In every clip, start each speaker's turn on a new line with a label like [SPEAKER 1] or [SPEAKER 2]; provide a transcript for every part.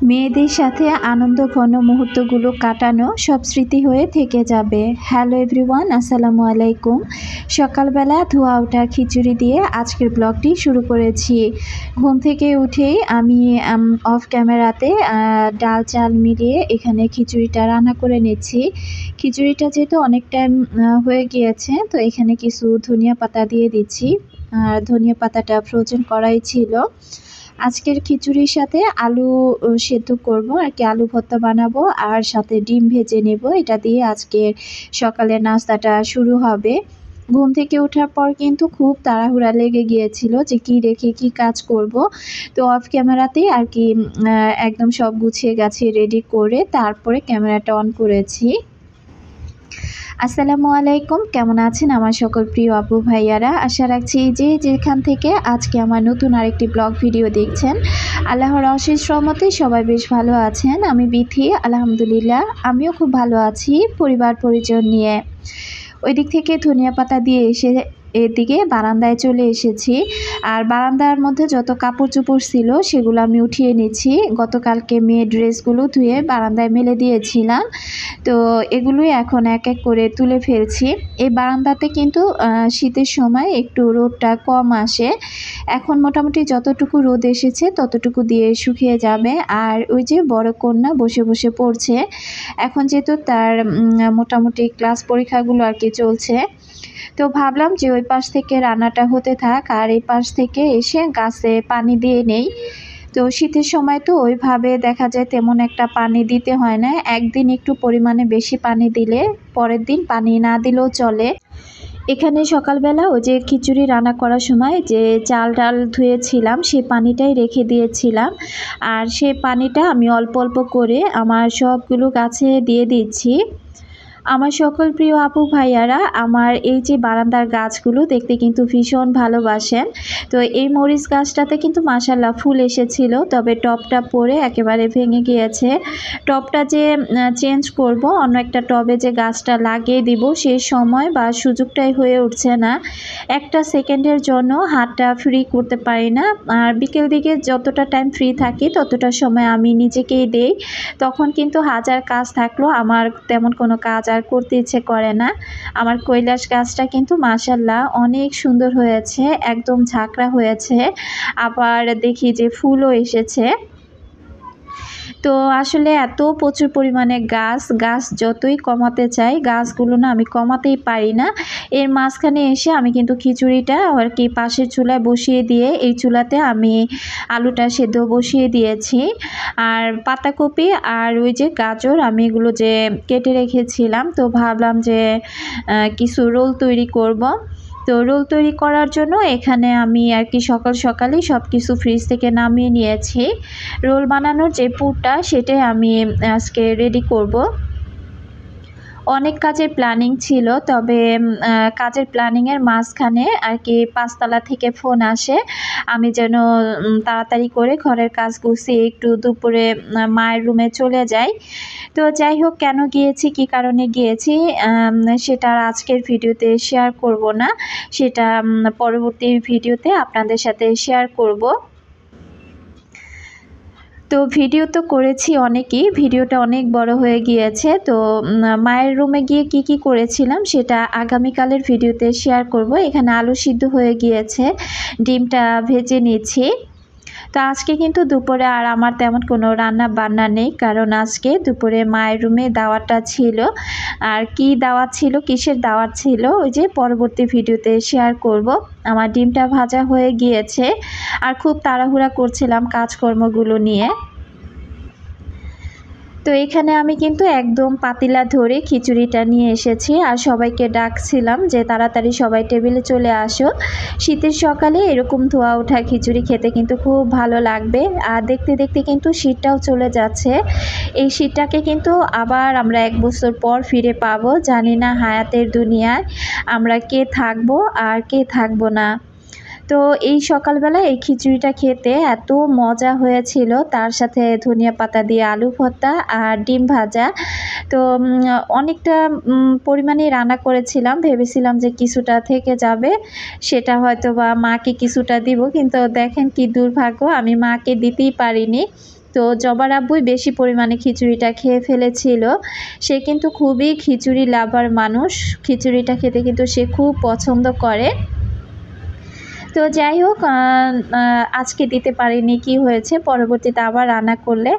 [SPEAKER 1] মেয়েদের সাথে আনন্দঘন মুহূর্তগুলো কাটানো সব স্মৃতি হয়ে থেকে যাবে। হ্যালো এভরিওয়ান, আসসালামু আলাইকুম। সকালবেলা ধোয়া ওঠা খিচুড়ি দিয়ে আজকের ব্লগটি শুরু করেছি। ঘুম থেকে উঠেই আমি অফ ক্যামেরাতে ডাল চাল মিলিয়ে এখানে খিচুড়িটা রান্না করে নিচ্ছি। খিচুড়িটা যেহেতু অনেক টাইম হয়ে গিয়েছে, তো এখানে কিছু ধনিয়া পাতা দিয়ে দিচ্ছি। আর ধনিয়া পাতাটা ফ্রোজেন করাই ছিল। আজকের খিচুড়ির সাথে আলু সেদ্ধ করব আর কি, আলু ভর্তা বানাবো আর সাথে ডিম ভেজে নেব। এটা দিয়ে আজকের সকালের নাস্তাটা শুরু হবে। ঘুম থেকে ওঠার পর কিন্তু খুব তাড়াহুড়া লেগে গিয়েছিল যে কি রেখে কি কাজ করব। তো অফ ক্যামেরাতেই আর কি একদম সব গুছিয়ে গাছিয়ে রেডি করে তারপরে ক্যামেরাটা অন করেছি। আসসালামু আলাইকুম, কেমন আছেন আমার সকল প্রিয় আপু ভাইয়ারা? আশা রাখছি যে যেখান থেকে আজকে আমার নতুন আরেকটি ব্লগ ভিডিও দেখছেন, আল্লাহর অশেষ রহমতে সবাই বেশ ভালো আছেন। আমি বিথি, আলহামদুলিল্লাহ আমিও খুব ভালো আছি পরিবার পরিজন নিয়ে। ওই দিক থেকে ধনিয়া পাতা দিয়ে এসে এদিকে বারান্দায় চলে এসেছি। আর বারান্দার মধ্যে যত কাপড় চোপড় ছিল সেগুলো আমি উঠিয়ে নিচ্ছি। গতকালকে মেয়ে ড্রেসগুলো ধুয়ে বারান্দায় মেলে দিয়েছিলাম, তো এগুলোই এখন এক এক করে তুলে ফেলছি। এই বারান্দাতে কিন্তু শীতের সময় একটু রোদটা কম আসে। এখন মোটামুটি যতটুকু রোদ এসেছে ততটুকু দিয়ে শুকিয়ে যাবে। আর ওই যে বড় কন্যা বসে বসে পড়ছে, এখন যেহেতু তার মোটামুটি ক্লাস পরীক্ষাগুলো আর কি চলছে, তো ভাবলাম যে ওই পাশ থেকে রান্নাটা হতে থাক আর এই পাশ থেকে এসে গাছে পানি দিয়ে নেই। তো শীতের সময় তো ওইভাবে দেখা যায় তেমন একটা পানি দিতে হয় না। একদিন একটু পরিমাণে বেশি পানি দিলে পরের দিন পানি না দিলেও চলে। এখানে সকালবেলা ওই যে খিচুড়ি রান্না করার সময় যে চাল ডাল ধুয়েছিলাম সেই পানিটাই রেখে দিয়েছিলাম। আর সেই পানিটা আমি অল্প অল্প করে আমার সবগুলো গাছে দিয়ে দিচ্ছি। আমার সকল প্রিয় আপু ভাইয়ারা আমার এই যে বারান্দার গাছগুলো দেখতে কিন্তু ভীষণ ভালোবাসেন। তো এই মরিচ গাছটাতে কিন্তু মাশাআল্লাহ ফুল এসেছিল, তবে টবটা পড়ে একেবারে ভেঙে গিয়েছে। টবটা যে চেঞ্জ করব, অন্য একটা টবে যে গাছটা লাগিয়ে দিব সেই সময় বা সুযোগটাই হয়ে উঠছে না। একটা সেকেন্ডের জন্য হাতটা ফ্রি করতে পারি না। আর বিকেল দিকে যতটা টাইম ফ্রি থাকি ততটা সময় আমি নিজেকেই দেই। তখন কিন্তু হাজার কাজ থাকলেও আমার তেমন কোনো কাজ আর করতে ইচ্ছে করে না। আমার কৈলাস গাছটা কিন্তু মাশাআল্লাহ অনেক সুন্দর হয়েছে, একদম ঝাঁকড়া হয়েছে, আবার দেখি যে ফুলও এসেছে। তো আসলে এত প্রচুর পরিমাণে গাছ যতই কমাতে চাই গাছগুলো না আমি কমাতেই পারি না। এর মাঝখানে এসে আমি কিন্তু খিচুড়িটা আর কি পাশের চুলায় বসিয়ে দিয়ে এই চুলাতে আমি আলুটা সেদ্ধ বসিয়ে দিয়েছি। আর পাতাকপি আর ওই যে গাজর আমি এগুলো যে কেটে রেখেছিলাম, তো ভাবলাম যে কিছু রোল তৈরি করব। তো রোল তৈরি করার জন্য এখানে আমি আর কি সকাল সকালেই সব কিছু ফ্রিজ থেকে নামিয়ে নিয়েছি। রোল বানানোর যে পুরটা সেটাই আমি আজকে রেডি করব। অনেক কাজের প্ল্যানিং ছিল, তবে কাজের প্ল্যানিংয়ের মাঝখানে আর কি পাঁচতলা থেকে ফোন আসে আমি যেন তাড়াতাড়ি করে ঘরের কাজ গুছিয়ে একটু দুপুরে মায়ের রুমে চলে যাই। তো যাই হোক, কেন গিয়েছি কী কারণে গিয়েছি সেটা আজকের ভিডিওতে শেয়ার করব না, সেটা পরবর্তী ভিডিওতে আপনাদের সাথে শেয়ার করব। তো ভিডিও তো করেছি অনেকই, ভিডিওটা অনেক বড় হয়ে গিয়েছে। তো মায়ের রুমে গিয়ে কি কি করেছিলাম সেটা আগামীকালের ভিডিওতে শেয়ার করব। এখানে আলু সিদ্ধ হয়ে গিয়েছে, ডিমটা ভেজে নিচ্ছি। তো আজকে কিন্তু দুপুরে আর আমার তেমন কোনো রান্না বান্না নেই, কারণ আজকে দুপুরে মায়ের রুমে দাওয়াতটা ছিল। আর কি দাওয়াত ছিল, কিসের দাওয়াত ছিল, ওই যে পরবর্তী ভিডিওতে শেয়ার করব। আমার ডিমটা ভাজা হয়ে গিয়েছে আর খুব তাড়াহুড়া করছিলাম কাজকর্মগুলো নিয়ে। তো এখানে আমি কিন্তু একদম পাতিলা ধরে খিচুড়িটা নিয়ে এসেছি আর সবাইকে ডাকছিলাম যে তাড়াতাড়ি সবাই টেবিলে চলে আসো। শীতের সকালে এরকম ধোয়া ওঠা খিচুড়ি খেতে কিন্তু খুব ভালো লাগবে। আর দেখতে দেখতে কিন্তু শীতটাও চলে যাচ্ছে। এই শীতটাকে কিন্তু আবার আমরা 1 বছর পর ফিরে পাবো। জানি না হায়াতের দুনিয়ায় আমরা কে থাকবো আর কে থাকবো না। তো এই সকালবেলা এই খিচুড়িটা খেতে এত মজা হয়েছিল, তার সাথে ধনিয়া পাতা দিয়ে আলু ভর্তা আর ডিম ভাজা। তো অনেকটা পরিমাণে রান্না করেছিলাম, ভেবেছিলাম যে কিছুটা থেকে যাবে, সেটা হয়তো বা মাকে কিছুটা দিব, কিন্তু দেখেন কি দুর্ভাগ্য, আমি মাকে দিতেই পারিনি। তো জবার আব্বুই বেশি পরিমাণে খিচুড়িটা খেয়ে ফেলেছিল। সে কিন্তু খুবই খিচুড়ি লাভার মানুষ, খিচুড়িটা খেতে কিন্তু সে খুব পছন্দ করে। তো যাই হোক, আজকে দিতে পারিনি, কি হয়েছে পরবর্তীতে আবার রান্না করলে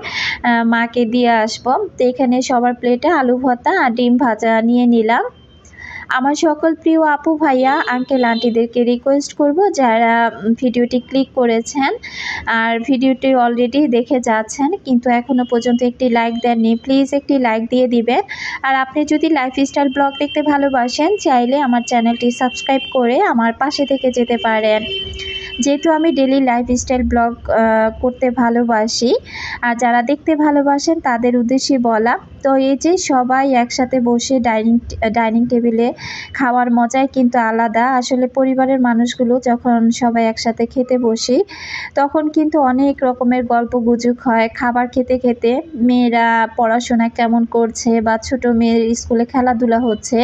[SPEAKER 1] মাকে দিয়ে আসবো। তো এখানে সবার প্লেটে আলু ভর্তা আর ডিম ভাজা নিয়ে নিলাম। আমার সকল প্রিয় আপু ভাইয়া আঙ্কেল আন্টিদেরকে রিকোয়েস্ট করব, যারা ভিডিওটি ক্লিক করেছেন আর ভিডিওটি অলরেডি দেখে যাচ্ছেন কিন্তু এখনও পর্যন্ত একটি লাইক দেননি, প্লিজ একটি লাইক দিয়ে দিবেন। আর আপনি যদি লাইফস্টাইল ব্লগ দেখতে ভালোবাসেন, চাইলে আমার চ্যানেলটি সাবস্ক্রাইব করে আমার পাশে থেকে যেতে পারেন। যেহেতু আমি ডেলি লাইফস্টাইল ব্লগ করতে ভালোবাসি আর যারা দেখতে ভালোবাসেন তাদের উদ্দেশ্যে বলা। তো এই যে সবাই একসাথে বসে ডাইনিং টেবিলে খাওয়ার মজাই কিন্তু আলাদা। আসলে পরিবারের মানুষগুলো যখন সবাই একসাথে খেতে বসি তখন কিন্তু অনেক রকমের গল্প গুজব হয়। খাবার খেতে খেতে মেয়েরা পড়াশোনা কেমন করছে বা ছোট মেয়ের স্কুলে খেলাধুলা হচ্ছে,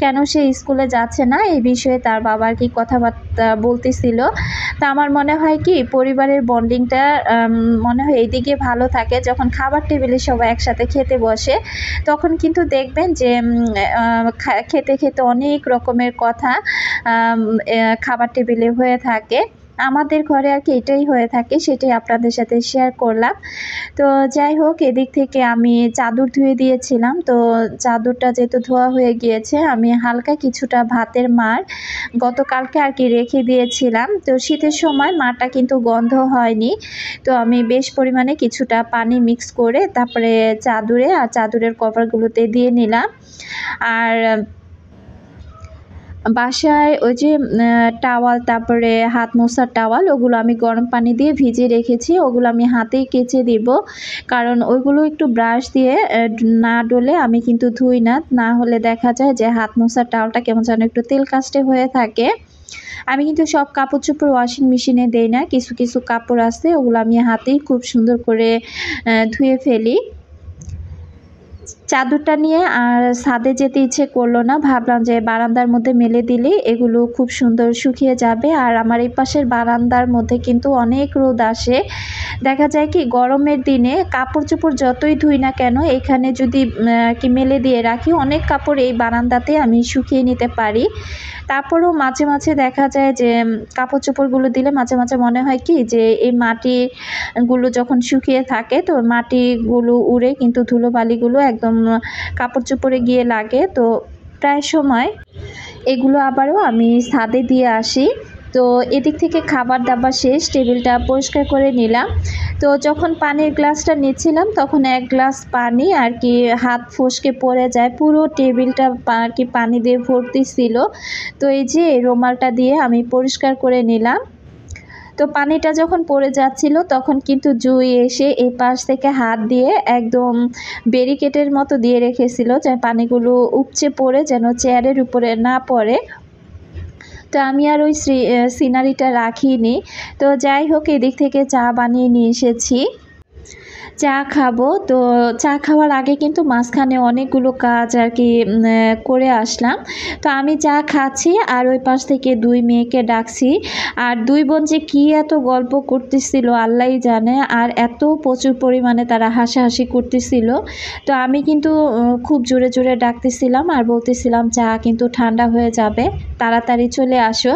[SPEAKER 1] কেন সে স্কুলে যাচ্ছে না, এই বিষয়ে তার বাবার কি কথাবার্তা বলতেছিল। তা আমার মনে হয় কি পরিবারের বন্ডিংটা মনে হয় এইদিকে ভালো থাকে যখন খাবার টেবিলে সবাই একসাথে খেতে বসে। তখন কিন্তু দেখবেন যে খেতে খেতে অনেক রকমের কথা খাবার টেবিলে হয়ে থাকে। আমাদের ঘরে আর কি এটাই হয়ে থাকে, সেটাই আপনাদের সাথে শেয়ার করলাম। তো যাই হোক, এদিক থেকে আমি চাদর ধুয়ে দিয়েছিলাম। তো চাদরটা যেহেতু ধোয়া হয়ে গিয়েছে, আমি হালকা কিছুটা ভাতের মার গতকালকে আর কি রেখে দিয়েছিলাম। তো শীতের সময় মারটা কিন্তু গন্ধ হয়নি, তো আমি বেশ পরিমাণে কিছুটা পানি মিক্স করে তারপরে চাদরে আর চাদরের কভারগুলোতে দিয়ে নিলাম। আর বাসায় ওই যে টাওয়াল, তারপরে হাত মোছার টাওয়াল, ওগুলো আমি গরম পানি দিয়ে ভিজিয়ে রেখেছি, ওগুলো আমি হাতেই কেচে দিব। কারণ ওইগুলো একটু ব্রাশ দিয়ে না ডলে আমি কিন্তু ধুই না, না হলে দেখা যায় যে হাত মোছার টাওয়ালটা কেমন যেন একটু তেল কাস্টে হয়ে থাকে। আমি কিন্তু সব কাপড় চোপড় ওয়াশিং মেশিনে দেই না, কিছু কিছু কাপড় আছে ওগুলো আমি হাতেই খুব সুন্দর করে ধুয়ে ফেলি। চাদরটা নিয়ে আর ছাদে যেতে ইচ্ছে করলো না, ভাবলাম যে বারান্দার মধ্যে মেলে দিলেই এগুলো খুব সুন্দর শুকিয়ে যাবে। আর আমার এই পাশের বারান্দার মধ্যে কিন্তু অনেক রোদ আসে, দেখা যায় কি গরমের দিনে কাপড় চোপড় যতই ধুই না কেন এখানে যদি কি মেলে দিয়ে রাখি, অনেক কাপড় এই বারান্দাতে আমি শুকিয়ে নিতে পারি। তারপরেও মাঝে মাঝে দেখা যায় যে কাপড় চোপড়গুলো দিলে মাঝে মাঝে মনে হয় কি যে এই মাটিগুলো যখন শুকিয়ে থাকে তো মাটিগুলো উড়ে কিন্তু ধুলোবালিগুলো একদম কাপড় চোপড়ে গিয়ে লাগে। তো প্রায় সময় এগুলো আবারও আমি ছাদে দিয়ে আসি। তো এদিক থেকে খাবার দাবার শেষ, টেবিলটা পরিষ্কার করে নিলাম। তো যখন পানির গ্লাসটা নিচ্ছিলাম তখন এক গ্লাস পানি আর কি হাত ফসকে পড়ে যায়, পুরো টেবিলটা আর কি পানি দিয়ে ভর্তি ছিল। তো এই যে রুমালটা দিয়ে আমি পরিষ্কার করে নিলাম। তো পানিটা যখন পড়ে যাচ্ছিল তখন কিন্তু জুই এসে এই পাশ থেকে হাত দিয়ে একদম ব্যারিকেডের মতো দিয়ে রেখেছিল, যে পানিগুলো উপচে পড়ে যেন চেয়ারের উপরে না পড়ে। তো আমি আর ওই সিনারিটা রাখিনি। তো যাই হোক, এদিক থেকে চা বানিয়ে নিয়ে এসেছি, চা খাবো। তো চা খাওয়ার আগে কিন্তু মাঝখানে অনেকগুলো কাজ আর কি করে আসলাম। তো আমি চা খাচ্ছি আর ওই পাশ থেকে দুই মেয়েকে ডাকছি, আর দুই বোন যে কী এত গল্প করতেছিল আল্লাহই জানে, আর এত প্রচুর পরিমাণে তারা হাসাহাসি করতেছিল। তো আমি কিন্তু খুব জোরে জোরে ডাকতেছিলাম আর বলতেছিলাম চা কিন্তু ঠান্ডা হয়ে যাবে, তাড়াতাড়ি চলে আসো।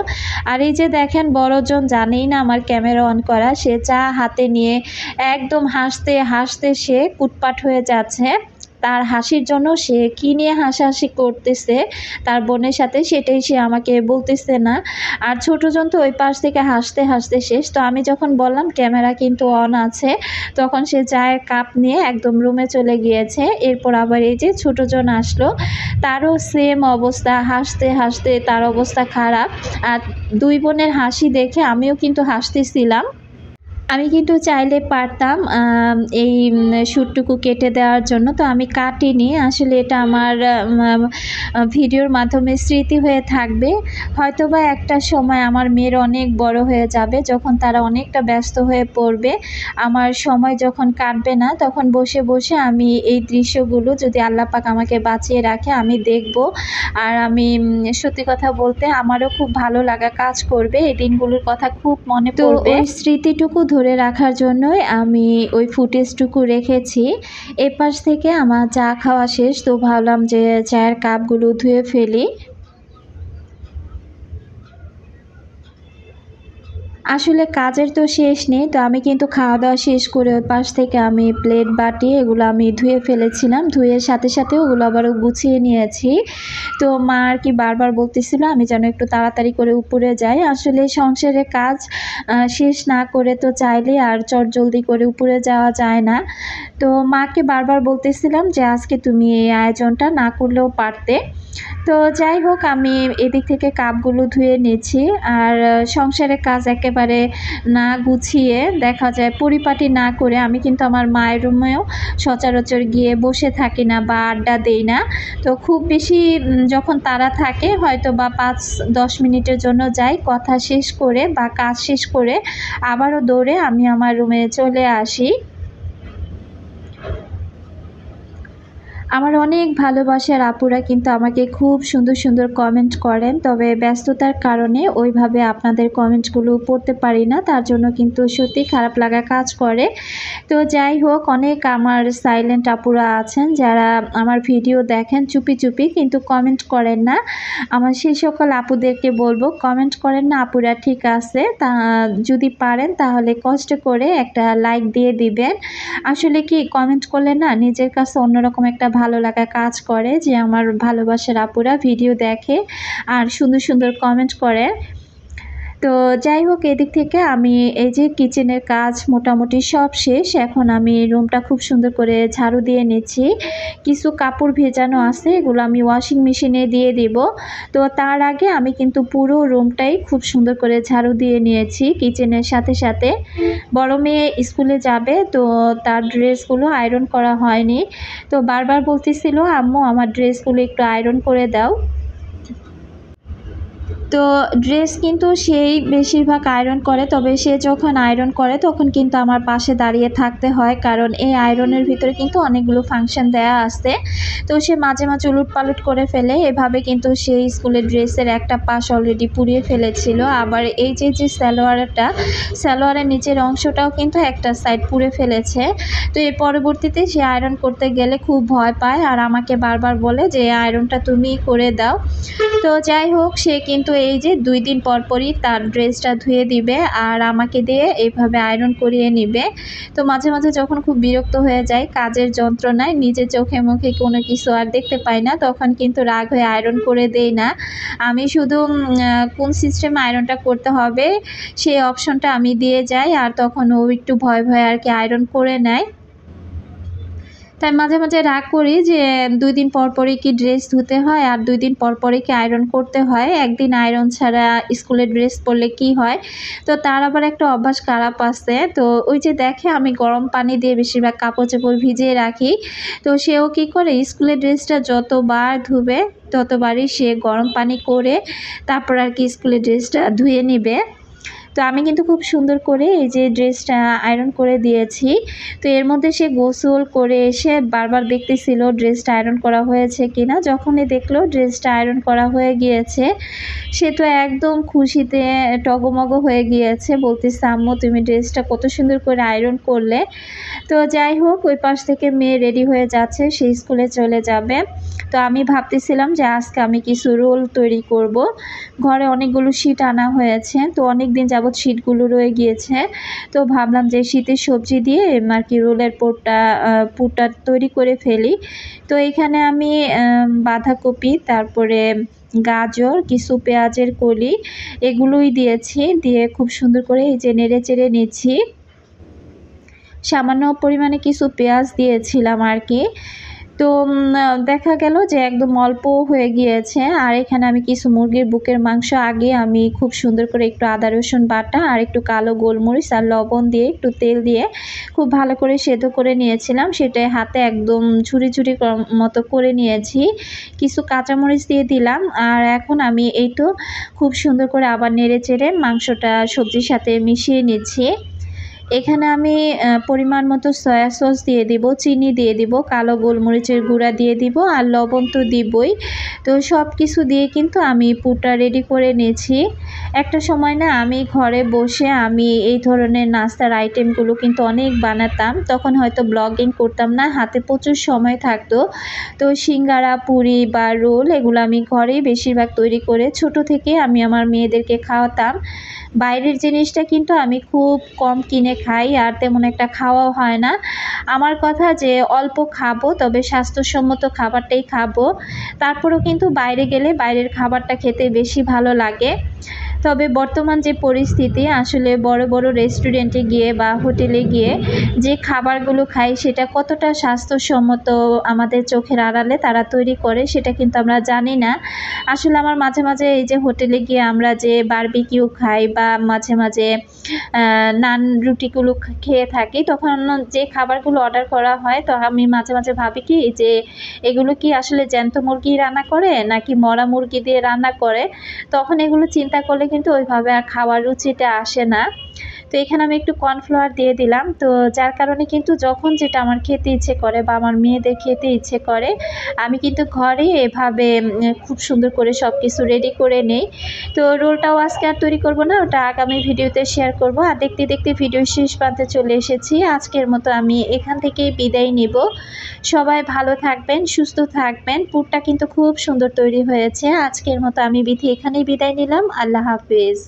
[SPEAKER 1] আর এই যে দেখেন বড়জন জানেই না আমার ক্যামেরা অন করা, সে চা হাতে নিয়ে একদম হাসতে হাসতে সে কুটপাট হয়ে যাচ্ছে। তার হাসির জন্য সে কী নিয়ে হাসাহাসি করতেছে তার বোনের সাথে, সেটাই সে আমাকে বলতেছে না। আর ছোটোজন তো ওই পাশ থেকে হাসতে হাসতে শেষ। তো আমি যখন বললাম ক্যামেরা কিন্তু অন আছে, তখন সে চায়ের কাপ নিয়ে একদম রুমে চলে গিয়েছে। এরপর আবার এই যে ছোটোজন আসলো, তারও সেম অবস্থা, হাসতে হাসতে তার অবস্থা খারাপ। আর দুই বোনের হাসি দেখে আমিও কিন্তু হাসতেছিলাম। আমি কিন্তু চাইলে পারতাম এই শ্যুটটুকু কেটে দেওয়ার জন্য, তো আমি কাটিনি। আসলে এটা আমার ভিডিওর মাধ্যমে স্মৃতি হয়ে থাকবে। হয়তোবা একটা সময় আমার মেয়ের অনেক বড় হয়ে যাবে, যখন তারা অনেকটা ব্যস্ত হয়ে পড়বে, আমার সময় যখন কাটবে না, তখন বসে বসে আমি এই দৃশ্যগুলো যদি আল্লাহ পাক আমাকে বাঁচিয়ে রাখে আমি দেখব। আর আমি সত্যি কথা বলতে আমারও খুব ভালো লাগা কাজ করবে, এই দিনগুলোর কথা খুব মনে পড়বে। ওই স্মৃতিটুকু ধরে রাখার জন্যই আমি ওই ফুটেজটুকু রেখেছি। এপাশ থেকে আমার চা খাওয়া শেষ, তো ভাবলাম যে চায়ের কাপগুলো ধুয়ে ফেলি। আসলে কাজের তো শেষ নেই, তো আমি কিন্তু খাওয়া দাওয়া শেষ করে ওই পাশ থেকে আমি প্লেট বাটি এগুলো আমি ধুয়ে ফেলেছিলাম, ধুয়ে সাথে সাথে ওগুলো আবারও গুছিয়ে নিয়েছি। তো মা আর কি বারবার বলতেছিল আমি যেন একটু তাড়াতাড়ি করে উপরে যাই। আসলে সংসারের কাজ শেষ না করে তো চাইলে আর চটজলদি করে উপরে যাওয়া যায় না। তো মাকে বারবার বলতেছিলাম যে আজকে তুমি এই আয়োজনটা না করলেও পারতে। তো যাই হোক, আমি এদিক থেকে কাপগুলো ধুয়ে নিচ্ছি। আর সংসারের কাজ একেবারে না গুছিয়ে দেখা যায় পরিপাটি না করে আমি কিন্তু আমার মায়ের রুমেও সচরাচর গিয়ে বসে থাকি না বা আড্ডা দেই না। তো খুব বেশি যখন তাড়া থাকে হয়তো বা 5-10 মিনিটের জন্য যাই, কথা শেষ করে বা কাজ শেষ করে আবারও দৌড়ে আমি আমার রুমে চলে আসি। আমার অনেক ভালোবাসার আপুরা কিন্তু আমাকে খুব সুন্দর সুন্দর কমেন্ট করেন, তবে ব্যস্ততার কারণে ওইভাবে আপনাদের কমেন্টগুলো পড়তে পারি না, তার জন্য কিন্তু সত্যি খারাপ লাগা কাজ করে। তো যাই হোক, অনেক আমার সাইলেন্ট আপুরা আছেন যারা আমার ভিডিও দেখেন চুপি চুপি কিন্তু কমেন্ট করেন না। আমার সেই সকল আপুদেরকে বলবো, কমেন্ট করেন না আপুরা, ঠিক আছে, তা যদি পারেন তাহলে কষ্ট করে একটা লাইক দিয়ে দিবেন। আসলে কি কমেন্ট করলে না নিজের কাছে অন্যরকম একটা ভালো লাগা কাজ করে যে আমার ভালোবাসার আপুরা ভিডিও দেখে আর সুন্দর সুন্দর কমেন্ট করে। তো যাই হোক, এদিক থেকে আমি এই যে কিচেনের কাজ মোটামুটি সব শেষ। এখন আমি রুমটা খুব সুন্দর করে ঝাড়ু দিয়ে নিচ্ছি। কিছু কাপড় ভেজানো আছে, এগুলো আমি ওয়াশিং মেশিনে দিয়ে দিব। তো তার আগে আমি কিন্তু পুরো রুমটাই খুব সুন্দর করে ঝাড়ু দিয়ে নিয়েছি কিচেনের সাথে সাথে। বড় মেয়ে স্কুলে যাবে, তো তার ড্রেসগুলো আয়রন করা হয়নি। তো বারবার বলতেছিল আম্মু আমার ড্রেসগুলো একটু আয়রন করে দাও। তো ড্রেস কিন্তু সেই বেশিরভাগ আয়রন করে, তবে সে যখন আয়রন করে তখন কিন্তু আমার পাশে দাঁড়িয়ে থাকতে হয়, কারণ এই আয়রনের ভিতরে কিন্তু অনেকগুলো ফাংশন দেয়া আছে। তো সে মাঝে মাঝে উলটপালট করে ফেলে, এভাবে কিন্তু সেই স্কুলের ড্রেসের একটা পাশ অলরেডি পুড়িয়ে ফেলেছিল। আবার এই যে সালোয়ারের নিচের অংশটাও কিন্তু একটা সাইড পুড়ে ফেলেছে। তো এর পরবর্তীতে সে আয়রন করতে গেলে খুব ভয় পায় আর আমাকে বারবার বলে যে আয়রনটা তুমিই করে দাও। তো যাই হোক, সে কিন্তু এই যে 2 দিন পর পরই তার ড্রেসটা ধুয়ে দিবে আর আমাকে দিয়ে এইভাবে আয়রন করিয়ে নিবে। তো মাঝে মাঝে যখন খুব বিরক্ত হয়ে যায় কাজের যন্ত্রণায়, নিজের চোখে মুখে কোনো কিছু আর দেখতে পাই না, তখন কিন্তু রাগ হয়ে আয়রন করে দেই না। আমি শুধু কোন সিস্টেমে আয়রনটা করতে হবে সেই অপশনটা আমি দিয়ে যাই, আর তখন ও একটু ভয় ভয়ে আর কি আয়রন করে নেয়। তাই মাঝে মাঝে রাগ করি যে 2 দিন পর পরই কি ড্রেস ধুতে হয় আর 2 দিন পর পরই কি আয়রন করতে হয়, একদিন আয়রন ছাড়া স্কুলের ড্রেস পরলে কি হয়। তো তার আবার একটা অভ্যাস খারাপ আছে, তো ওই যে দেখে আমি গরম পানি দিয়ে বেশিরভাগ কাপড় চোপড় ভিজিয়ে রাখি। তো সেও কি করে স্কুলের ড্রেসটা যতবার ধুবে ততবারই সে গরম পানি করে তারপর আর কি স্কুলের ড্রেসটা ধুয়ে নিবে। তো আমি কিন্তু খুব সুন্দর করে এই যে ড্রেসটা আয়রন করে দিয়েছি। তো এর মধ্যে সে গোসল করে এসে বারবার দেখতেছিল ড্রেসটা আয়রন করা হয়েছে কিনা। যখনই দেখলো ড্রেসটা আয়রন করা হয়ে গিয়েছে, সে তো একদম খুশিতে টগমগ হয়ে গিয়েছে, বলতেছে আম্মু তুমি ড্রেসটা কত সুন্দর করে আয়রন করলে। তো যাই হোক, ওই পাশ থেকে মেয়ে রেডি হয়ে যাচ্ছে, সে স্কুলে চলে যাবে। তো আমি ভাবতেছিলাম যে আজকে আমি কিছু রোল তৈরি করব। ঘরে অনেকগুলো শীট আনা হয়েছে, তো অনেক দিন যাবত শীটগুলো রয়ে গিয়েছে। তো ভাবলাম যে শীতের সবজি দিয়ে আর কি রোলের পুরটা তৈরি করে ফেলি। তো এখানে আমি বাঁধাকপি, তারপরে গাজর, কিছু পেঁয়াজের কলি এগুলোই দিয়েছি, দিয়ে খুব সুন্দর করে এই যে নেড়ে চেড়ে নিচ্ছি। সামান্য পরিমাণে কিছু পেঁয়াজ দিয়েছিলাম আর কি। তো দেখা গেল যে একদম অল্প হয়ে গিয়েছে। আর এখানে আমি কিছু মুরগির বুকের মাংস আগে আমি খুব সুন্দর করে একটু আদা রসুন বাটা আর একটু কালো গোলমরিচ আর লবণ দিয়ে একটু তেল দিয়ে খুব ভালো করে সেদ্ধ করে নিয়েছিলাম। সেটাই হাতে একদম ঝুরি ঝুরি মতো করে নিয়েছি, কিছু কাঁচামরিচ দিয়ে দিলাম। আর এখন আমি এই তো খুব সুন্দর করে আবার নেড়ে চেড়ে মাংসটা সবজির সাথে মিশিয়ে নিচ্ছি। এখানে আমি পরিমাণ মতো সয়া সস দিয়ে দিব, চিনি দিয়ে দিব, কালো গোলমরিচের গুঁড়া দিয়ে দিব, আর লবণ তো দিবই। তো সব কিছু দিয়ে কিন্তু আমি পুরটা রেডি করে নিয়েছি। একটা সময় না আমি ঘরে বসে আমি এই ধরনের নাস্তার আইটেমগুলো কিন্তু অনেক বানাতাম। তখন হয়তো ব্লগিং করতাম না, হাতে প্রচুর সময় থাকতো। তো সিঙ্গারা, পুরি বা রোল এগুলো আমি ঘরেই বেশিরভাগ তৈরি করে ছোট থেকে আমি আমার মেয়েদেরকে খাওয়াতাম। বাইরের জিনিসটা কিন্তু আমি খুব কম কিনে খাই, আর তেমন একটা খাওয়াও হয় না। আমার কথা যে অল্প খাবো, তবে স্বাস্থ্যসম্মত খাবারটাই খাবো। তারপরেও কিন্তু বাইরে গেলে বাইরের খাবারটা খেতে বেশি ভালো লাগে। তবে বর্তমান যে পরিস্থিতি, আসলে বড় বড় রেস্টুরেন্টে গিয়ে বা হোটেলে গিয়ে যে খাবারগুলো খাই সেটা কতটা স্বাস্থ্যসম্মত আমাদের চোখের আড়ালে তারা তৈরি করে সেটা কিন্তু আমরা জানি না। আসলে আমার মাঝে মাঝে এই যে হোটেলে গিয়ে আমরা যে বারবিকিউ খাই বা মাঝে মাঝে নান রুটিগুলো খেয়ে থাকি, তখন যে খাবারগুলো অর্ডার করা হয় তো আমি মাঝে মাঝে ভাবি কি যে এগুলো কি আসলে জ্যান্ত মুরগি রান্না করে নাকি মরা মুরগি দিয়ে রান্না করে। তখন এগুলো চিন্তা করলে কিন্তু ওইভাবে আর খাওয়ার রুচিটা আসে না। তো এখানে আমি একটু কর্নফ্লাওয়ার দিয়ে দিলাম, তো যার কারণে কিন্তু যখন যেটা আমার খেতে ইচ্ছে করে বা আমার মেয়েদের খেতে ইচ্ছে করে আমি কিন্তু ঘরে এভাবে খুব সুন্দর করে সব কিছু রেডি করে নেই। তো রোলটাও আজকে আর তৈরি করব না, ওটা আগামী ভিডিওতে শেয়ার করব। আর দেখতে দেখতে ভিডিও শেষ প্রান্তে চলে এসেছি। আজকের মতো আমি এখান থেকেই বিদায় নিব। সবাই ভালো থাকবেন, সুস্থ থাকবেন। পুরটা কিন্তু খুব সুন্দর তৈরি হয়েছে। আজকের মতো আমি বিথি এখানেই বিদায় নিলাম। আল্লাহ হাফেজ।